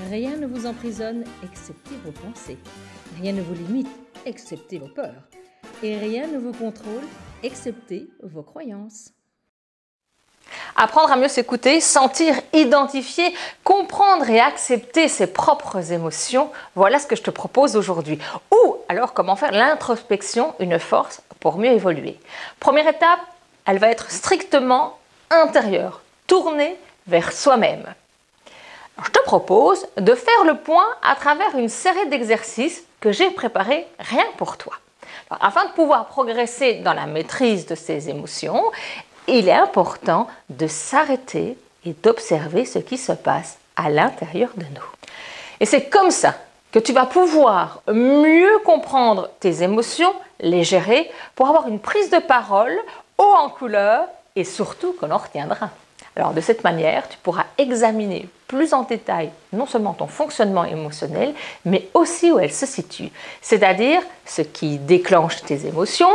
Rien ne vous emprisonne excepté vos pensées. Rien ne vous limite excepté vos peurs. Et rien ne vous contrôle excepté vos croyances. Apprendre à mieux s'écouter, sentir, identifier, comprendre et accepter ses propres émotions, voilà ce que je te propose aujourd'hui. Ou alors comment faire l'introspection une force pour mieux évoluer. Première étape, elle va être strictement intérieure, tournée vers soi-même. Je te propose de faire le point à travers une série d'exercices que j'ai préparés rien pour toi. Alors, afin de pouvoir progresser dans la maîtrise de ces émotions, il est important de s'arrêter et d'observer ce qui se passe à l'intérieur de nous. Et c'est comme ça que tu vas pouvoir mieux comprendre tes émotions, les gérer, pour avoir une prise de parole haut en couleur et surtout que l'on retiendra. Alors de cette manière, tu pourras examiner plus en détail non seulement ton fonctionnement émotionnel, mais aussi où elles se situent. C'est-à-dire ce qui déclenche tes émotions,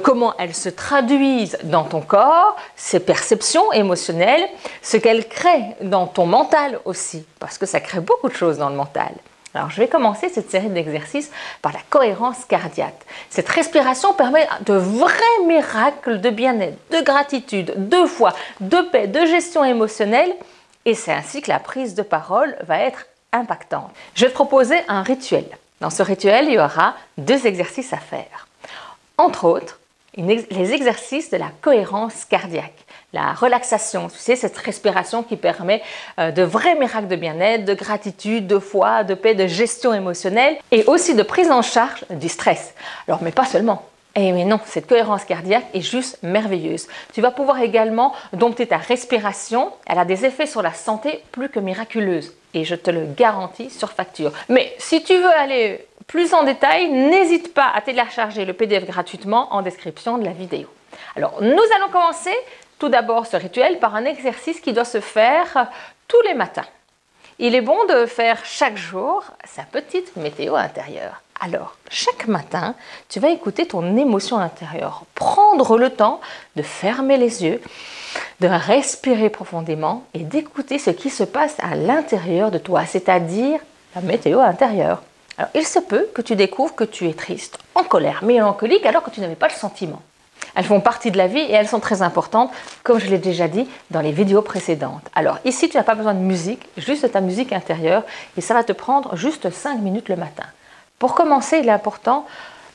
comment elles se traduisent dans ton corps, ces perceptions émotionnelles, ce qu'elles créent dans ton mental aussi, parce que ça crée beaucoup de choses dans le mental. Alors, je vais commencer cette série d'exercices par la cohérence cardiaque. Cette respiration permet de vrais miracles de bien-être, de gratitude, de foi, de paix, de gestion émotionnelle. Et c'est ainsi que la prise de parole va être impactante. Je vais te proposer un rituel. Dans ce rituel, il y aura 2 exercices à faire. Entre autres, les exercices de la cohérence cardiaque. La relaxation, tu sais, cette respiration qui permet de vrais miracles de bien-être, de gratitude, de foi, de paix, de gestion émotionnelle et aussi de prise en charge du stress. Alors, mais pas seulement. Mais non, cette cohérence cardiaque est juste merveilleuse. Tu vas pouvoir également dompter ta respiration. Elle a des effets sur la santé plus que miraculeuses. Et je te le garantis sur facture. Mais si tu veux aller plus en détail, n'hésite pas à télécharger le PDF gratuitement en description de la vidéo. Alors, nous allons commencer tout d'abord ce rituel par un exercice qui doit se faire tous les matins. Il est bon de faire chaque jour sa petite météo intérieure. Alors, chaque matin, tu vas écouter ton émotion intérieure. Prendre le temps de fermer les yeux, de respirer profondément et d'écouter ce qui se passe à l'intérieur de toi, c'est-à-dire la météo intérieure. Alors, il se peut que tu découvres que tu es triste, en colère, mélancolique, alors que tu n'avais pas le sentiment. Elles font partie de la vie et elles sont très importantes, comme je l'ai déjà dit dans les vidéos précédentes. Alors ici, tu n'as pas besoin de musique, juste de ta musique intérieure et ça va te prendre juste 5 minutes le matin. Pour commencer, il est important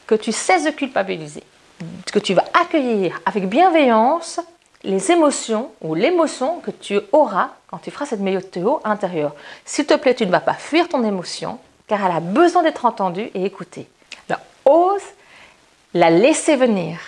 que tu cesses de culpabiliser, que tu vas accueillir avec bienveillance les émotions ou l'émotion que tu auras quand tu feras cette météo intérieure. S'il te plaît, tu ne vas pas fuir ton émotion car elle a besoin d'être entendue et écoutée. Alors, ose la laisser venir.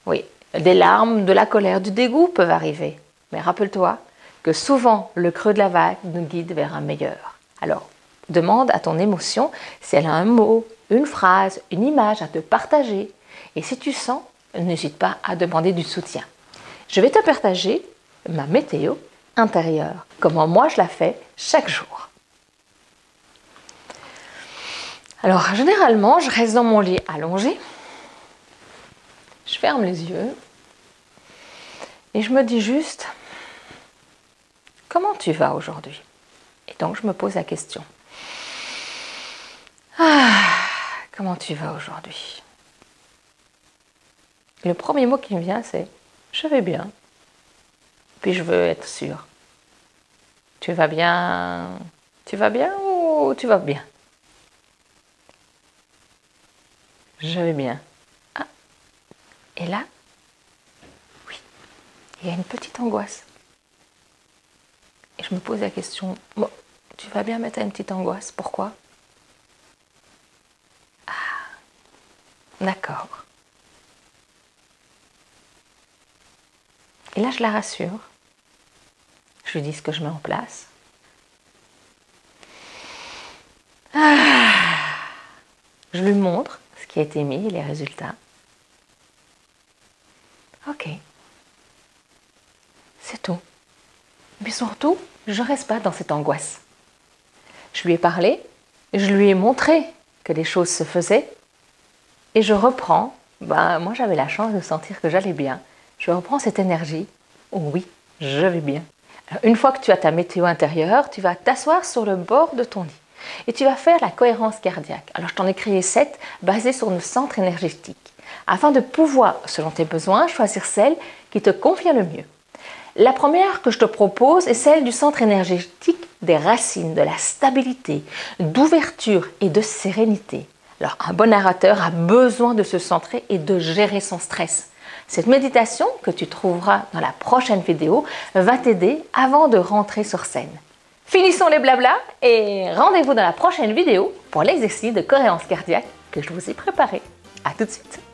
Oui, des larmes, de la colère, du dégoût peuvent arriver. Mais rappelle-toi que souvent, le creux de la vague nous guide vers un meilleur. Alors, demande à ton émotion si elle a un mot, une phrase, une image à te partager. Et si tu sens, n'hésite pas à demander du soutien. Je vais te partager ma météo intérieure, comment moi je la fais chaque jour. Alors, généralement, je reste dans mon lit allongé. Je ferme les yeux et je me dis juste « Comment tu vas aujourd'hui ?» Et donc je me pose la question « Comment tu vas aujourd'hui ?» Le premier mot qui me vient c'est « Je vais bien ». Puis je veux être sûre. Tu vas bien ou tu vas bien? Je vais bien. Et là, oui, il y a une petite angoisse. Et je me pose la question, bon, tu vas bien mettre une petite angoisse, pourquoi? Ah, d'accord. Et là, je la rassure. Je lui dis ce que je mets en place. Je lui montre ce qui a été mis et les résultats. Ok, c'est tout. Mais surtout, je ne reste pas dans cette angoisse. Je lui ai parlé, je lui ai montré que les choses se faisaient et je reprends, moi j'avais la chance de sentir que j'allais bien. Je reprends cette énergie, oh oui, je vais bien. Alors, une fois que tu as ta météo intérieure, tu vas t'asseoir sur le bord de ton lit et tu vas faire la cohérence cardiaque. Alors je t'en ai créé 7 basées sur nos centres énergétiques afin de pouvoir, selon tes besoins, choisir celle qui te convient le mieux. La première que je te propose est celle du centre énergétique des racines, de la stabilité, d'ouverture et de sérénité. Alors, un bon narrateur a besoin de se centrer et de gérer son stress. Cette méditation, que tu trouveras dans la prochaine vidéo, va t'aider avant de rentrer sur scène. Finissons les blablas et rendez-vous dans la prochaine vidéo pour l'exercice de cohérence cardiaque que je vous ai préparé. À tout de suite.